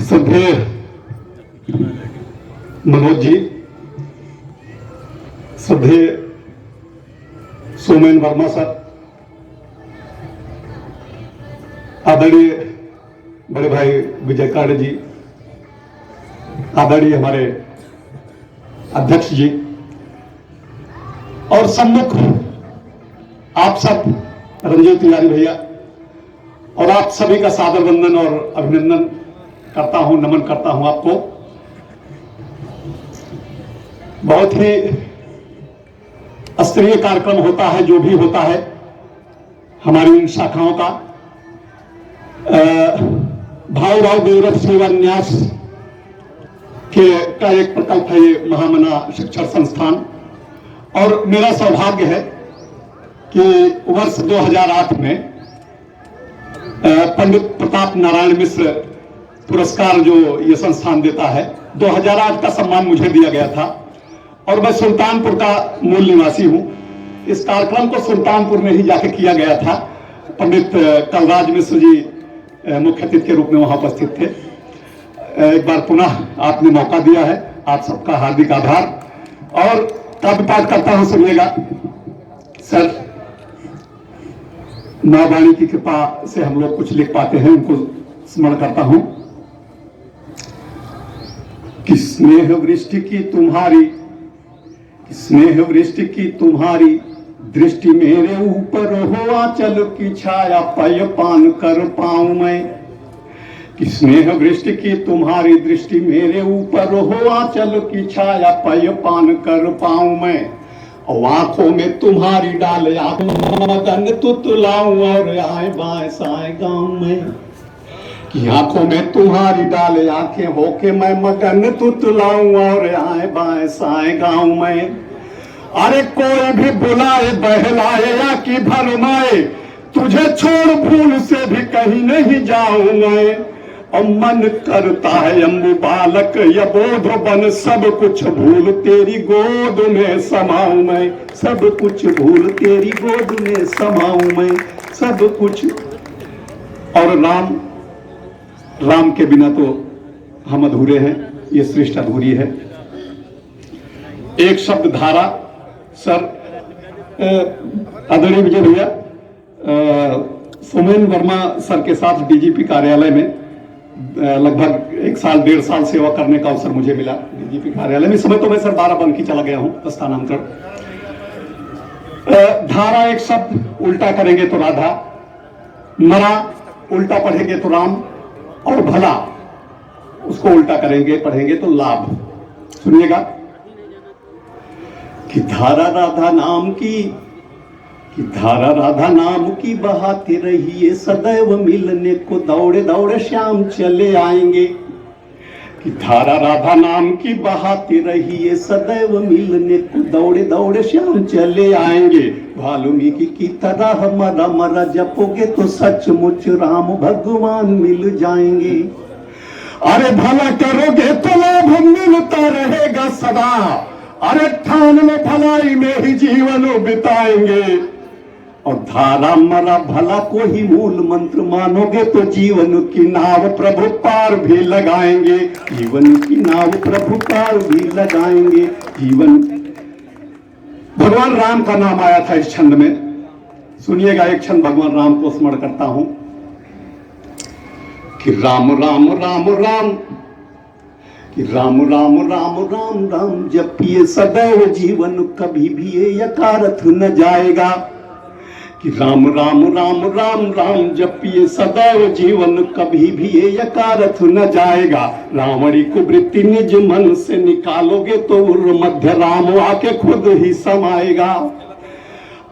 श्रद्धेय मनोज जी, श्रद्धेय सोमेन वर्मा सर, आदरणीय बड़े भाई विजय काड़े जी, आदरणीय हमारे अध्यक्ष जी और सम्मुख आप सब रंजीत तिवारी भैया और आप सभी का सादर वंदन और अभिनंदन करता हूं, नमन करता हूं आपको। बहुत ही स्तरीय कार्यक्रम होता है जो भी होता है हमारी इन शाखाओं का। भाव गौरव सेवा न्यास का एक प्रकल्प है ये महामना शिक्षण संस्थान, और मेरा सौभाग्य है कि वर्ष 2008 में पंडित प्रताप नारायण मिश्र पुरस्कार जो ये संस्थान देता है, 2008 का सम्मान मुझे दिया गया था और मैं सुल्तानपुर का मूल निवासी हूं। इस कार्यक्रम को सुल्तानपुर में ही जाके किया गया था। पंडित कलराज मिश्र जी मुख्य अतिथि के रूप में वहां उपस्थित थे। एक बार पुनः आपने मौका दिया है, आप सबका हार्दिक आभार। और काव्य पाठ करता हूं, सुनिएगा। सर, मां वाणी की कृपा से हम लोग कुछ लिख पाते हैं, उनको स्मरण करता हूं। कि स्नेह वृष्टि की तुम्हारी दृष्टि मेरे ऊपर हो, आंचल की छाया पय पान कर पाऊं मैं। कि स्नेह वृष्टि की तुम्हारी दृष्टि मेरे ऊपर हो, आंचल की छाया पय पान कर पाऊं मैं। और आंखों में तुम्हारी डाल मगन तुतलाऊं और आए बाएं साए गाऊं मैं। कि आंखों में तुम्हारी डाल आंखें होके मैं मगन तुतलाऊं और आए बाएं साए गाऊं मैं। अरे कोई भी बुलाए बहलाए या कि भरमाए, तुझे छोड़ भूल से भी कहीं नहीं जाऊं मैं। और मन करता है अम्बु बालक या बोध बन, सब कुछ भूल तेरी गोद में समाऊं मैं। सब कुछ भूल तेरी गोद में समाऊं मैं, सब कुछ। और राम के बिना तो हम अधूरे हैं, ये सृष्टि अधूरी है। एक शब्द धारा। सर, आदरणीय विजय भैया, सोमेन वर्मा सर के साथ डीजीपी कार्यालय में लगभग 1 साल 1.5 साल सेवा करने का अवसर मुझे मिला डीजीपी कार्यालय में। इस समय तो मैं सर बाराबंकी चला गया हूं, स्थानांतरण। धारा एक शब्द उल्टा करेंगे तो राधा, मरा उल्टा पढ़ेंगे तो राम, और भला उसको उल्टा करेंगे पढ़ेंगे तो लाभ। सुनिएगा। कि धारा राधा नाम की बहाती रहिए, सदैव मिलने को दौड़े दौड़े श्याम चले आएंगे। कि धारा राधा नाम की बहाती रहिए, सदैव मिलने को दौड़े दौड़े श्याम चले आएंगे। वाल्मीकि की तरह मरा मरा जपोगे तो सचमुच राम भगवान मिल जाएंगे। अरे भला करोगे तो लाभ मिलता रहेगा सदा, अरे ठान लो भलाई में ही जीवन बिताएंगे। और धारा मरा भला को ही मूल मंत्र मानोगे तो जीवन की नाव प्रभु पार भी लगाएंगे। जीवन की नाव प्रभु पार भी लगाएंगे। जीवन। भगवान राम का नाम आया था इस छंद में। सुनिएगा, एक छंद भगवान राम को स्मरण करता हूं। कि राम राम राम राम, कि राम राम राम राम राम जपिए सदैव जीवन कभी भी ये यकारथ न जाएगा। कि राम राम राम राम राम जपिए सदैव जीवन कभी भी ये यकारथ न जाएगा। रावणी को वृत्ति निज मन से निकालोगे तो उर मध्य राम आके खुद ही समाएगा।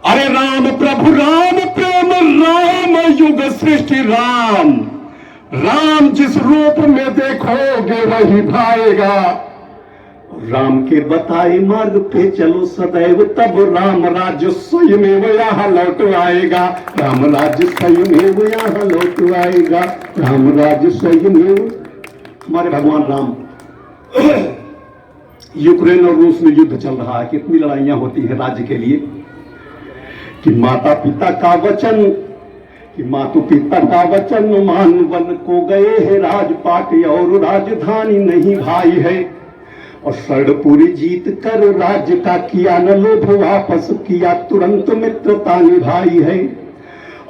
अरे राम प्रभु राम प्रेम राम युग सृष्टि राम, राम जिस रूप में देखोगे वही भाएगा। राम के बताए मार्ग पे चलो सदैव, तब राम राज्य स्वयं यहाँ लौट आएगा। राम राज्य स्वयं यहाँ लौट आएगा। राम राज्य स्वयं। हमारे भगवान राम, यूक्रेन और रूस में युद्ध चल रहा है, कितनी लड़ाइयां होती है राज्य के लिए। कि माता पिता का वचन कि मातु पिता का वचन मान वन को गए है राजपाट और राजधानी नहीं भाई है। और शरणपुरी जीत कर राज्य का किया न लोभ वापस किया तुरंत मित्रता निभाई है।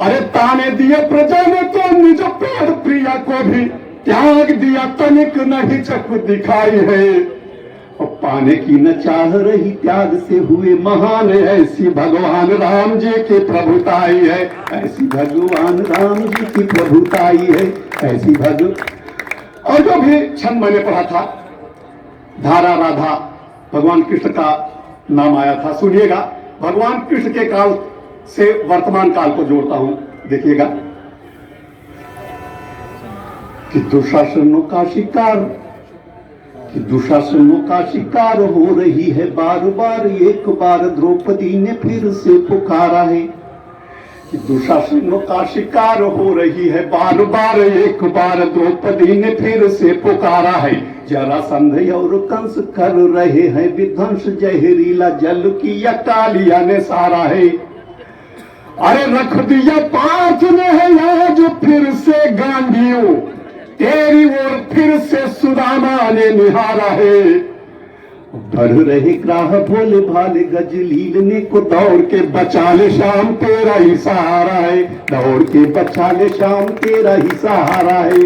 अरे ताने दिए प्रजा ने तो निज प्राण प्रिया को भी त्याग दिया तनिक नहीं चक दिखाई है। और पाने की न चाह रही त्याग से हुए महान ऐसी भगवान राम जी की प्रभुताई है। ऐसी भगवान राम जी की प्रभुताई है ऐसी और जो भी छंद मैंने पढ़ा था धारा राधा भगवान कृष्ण का नाम आया था। सुनिएगा भगवान कृष्ण के काल से वर्तमान काल को जोड़ता हूं, देखिएगा कि दुशासनों का शिकार हो रही है बार बार। एक बार द्रौपदी ने फिर से पुकारा है कि दुशासनों का शिकार हो रही है बार बार। एक बार द्रौपदी ने फिर से पुकारा है। जरासंध और कंस कर रहे हैं विध्वंस जहरीला जल की अकालिया ने सारा है। अरे रख दिया पार्थ ने है आज फिर से गांडियों तेरी ओर फिर से सुदामा ने निहारा है। बढ़ रहे ग्राह भोले भाले गजलील ने को दौड़ के बचा ले शाम तेरा ही सहारा है। दौड़ के बचा ले शाम तेरा ही सहारा है।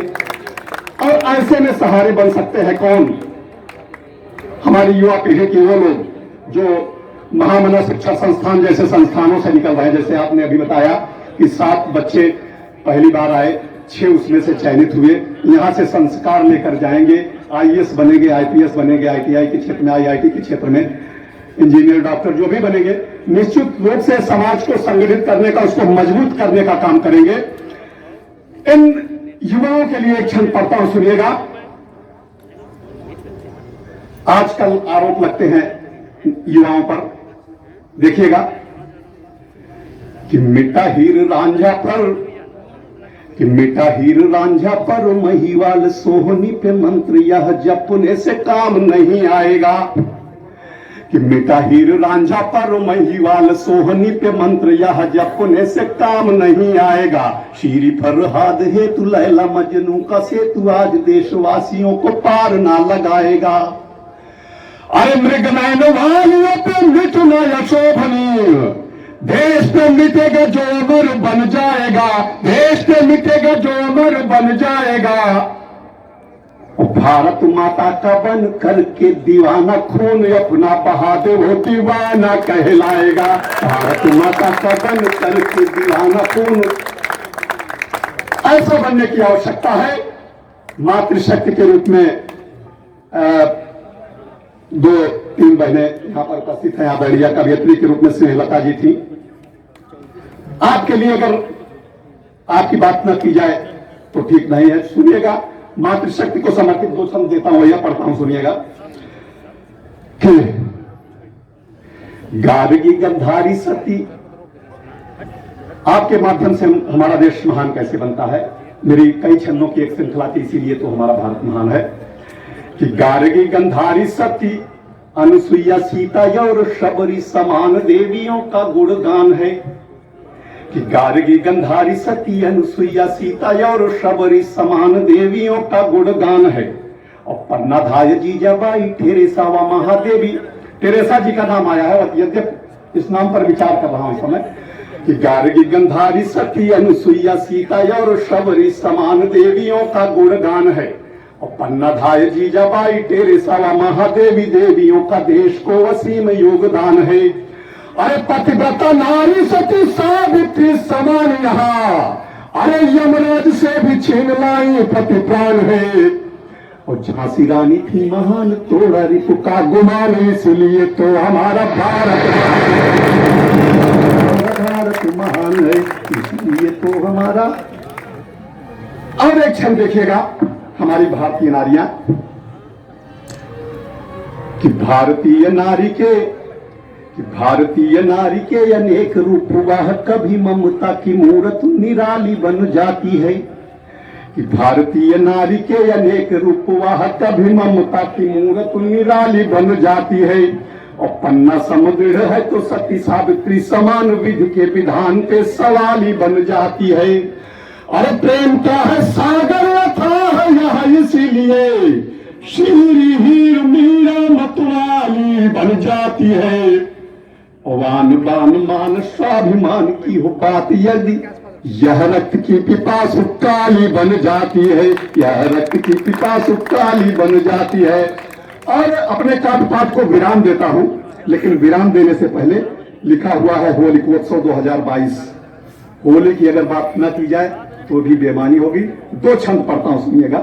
और ऐसे में सहारे बन सकते हैं कौन? हमारी युवा पीढ़ी के वो लोग जो महामना शिक्षा संस्थान जैसे संस्थानों से निकल रहे हैं। जैसे आपने अभी बताया कि 7 बच्चे पहली बार आए, 6 उसमें से चयनित हुए, यहाँ से संस्कार लेकर जाएंगे, आईएएस बनेंगे, आईपीएस बनेंगे, आईटीआई के क्षेत्र में, आईआईटी के क्षेत्र में, इंजीनियर, डॉक्टर जो भी बनेंगे, निश्चित रूप से समाज को संगठित करने का, उसको मजबूत करने का काम करेंगे। इन युवाओं के लिए एक क्षण पढ़ता हूं, सुनिएगा। आजकल आरोप लगते हैं युवाओं पर, देखिएगा कि मिटा हीर रांझा पर महिवाल सोहनी पे मंत्र यह जपने से काम नहीं आएगा। कि मिटा हीर रांझा पर महिवाल सोहनी पे मंत्र यह जपने से काम नहीं आएगा। शीरी फरहाद है तू लैला मजनू का सेतु आज देशवासियों को पार ना लगाएगा। अरे मृग नैन वालियों पे मिटना यशोभनीय, देश पे मिटेगा जो अमर बन जाएगा। देश पे मिटेगा जो अमर बन जाएगा। भारत माता का बन करके दीवाना खून अपना बहा दे वो दीवाना कहलाएगा। भारत माता का बन करके दीवाना खून, ऐसा बनने की आवश्यकता है। मातृशक्ति के रूप में 2-3 बहनें यहाँ पर उपस्थित हैं। बढ़िया कवियत्री के रूप में स्नेहलता जी थी। आपके लिए अगर आपकी बात न की जाए तो ठीक नहीं है। सुनिएगा, मातृशक्ति को समर्पित 2 शब्द देता हूं, यह पढ़ता हूं, सुनिएगा। गार्गी गंधारी सती, आपके माध्यम से हमारा देश महान कैसे बनता है। मेरी कई छंदों की एक श्रृंखला थी, इसीलिए तो हमारा भारत महान है। कि गार्गी गंधारी सती अनुसुईया सीता और शबरी समान देवियों का गुणगान है। कि गार्गी गंधारी सती अनुसुईया सीता और शबरी समान देवियों का गुणगान है। और पन्नाधाय जीजाबाई टेरेसा व महादेवी, टेरेसा जी का नाम आया है, यद्यप इस नाम पर विचार कर रहा हूं इस समय। कि गार्गी गंधारी सती अनुसुईया सीता और शबरी समान देवियों का गुणगान है। और पन्नाधाय जीजाबाई टेरेसा व महादेवी देवियों का देश को असीम योगदान है। अरे पतिव्रता नारी सती सावित्री समान यहाँ, अरे यमराज से भी छीन लाई पति प्राण है। और झांसी रानी थी महान तोड़ा रिपु का गुमान, इसलिए तो हमारा भारत महान है, इसलिए तो हमारा। और एक क्षण देखिएगा हमारी भारतीय नारियां, कि भारतीय नारी के अनेक रूप वह कभी ममता की मूर्त निराली बन जाती है। कि भारतीय नारी के अनेक रूप वह कभी ममता की मूर्त निराली बन जाती है। और पन्ना समुद्र है तो सती सावित्री समान विधि के विधान पे सवाल ही बन जाती है। अरे प्रेम क्या है सागर अथाह यह इसीलिए शीरी हीर मीरा मतवाली बन जाती है। वान बान मान स्वाभिमान की हो बात यदि यह रक्त की पिपासु काली बन जाती है, यह रक्त की पिपासु काली बन जाती है। और अपने काव्य पाठ को विराम देता हूं, लेकिन विराम देने से पहले लिखा हुआ है होलिकोत्सव 2022। होली की अगर बात न की जाए तो भी बेमानी होगी। 2 छंद पढ़ता हूं, सुनिएगा,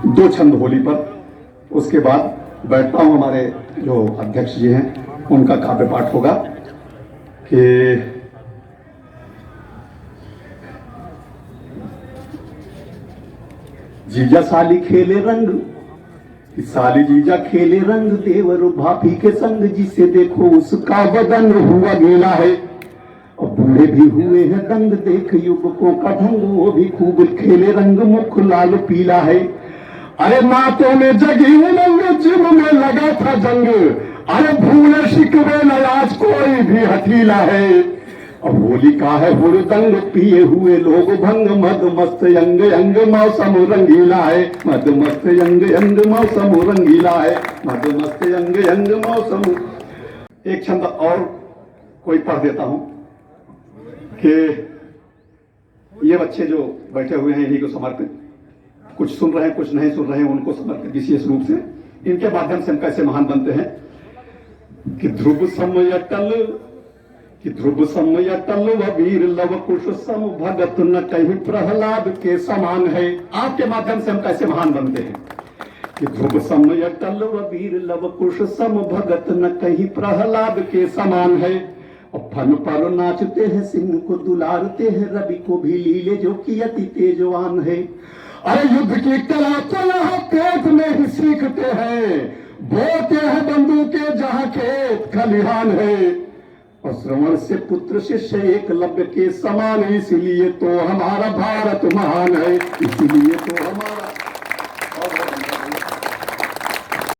2 छंद होली पर, उसके बाद बैठता हूं। हमारे जो अध्यक्ष जी हैं उनका काव्य पाठ होगा कि जीजा साली खेले रंग, साली जीजा खेले रंग, देवर भाभी के संग, जिसे देखो उसका बदन हुआ गीला है। और बूढ़े भी हुए हैं दंग, देख युवकों का ढंग, वो भी खूब खेले रंग, मुख लाल पीला है। अरे नातों में जगी उमंग, जिम में लगा था जंग, अरे भूले शिकवे न आज कोई भी हठीला है। अब होली का है हुड़दंग, पिए हुए लोग भंग, मद मस्त यंग यंग मौसम रंगीला है, मद मस्त यंग यंग मौसम रंगीला है, मद मस्त यंग यंग मौसम। एक छंद और कोई पढ़ देता हूं कि ये बच्चे जो बैठे हुए हैं इन्हीं को समर्पित, कुछ सुन रहे हैं कुछ नहीं सुन रहे हैं, उनको समर्पित विशेष रूप से। इनके माध्यम से हम कैसे महान बनते हैं कि ध्रुव समय अटल, कि ध्रुव समय अटल व वीर लव कुश सम, भगत न कहीं प्रहलाद के समान है। आपके माध्यम से हम कैसे महान बनते हैं कि ध्रुव समय अटल व वीर लव कुश सम, भगत न कहीं प्रहलाद के समान है। और फन पर नाचते हैं, सिंह को दुलारते हैं, रवि को भी लीले जो कि अति तेजवान है। अरे युद्ध की कला तो यहाँ पेट में ही सीखते हैं, बोते हैं बंदूकें जहाँ खेत खलिहान है। और श्रवण से पुत्र शिष्य एकलव्य के समान, इसलिए तो हमारा भारत महान है, इसलिए तो हमारा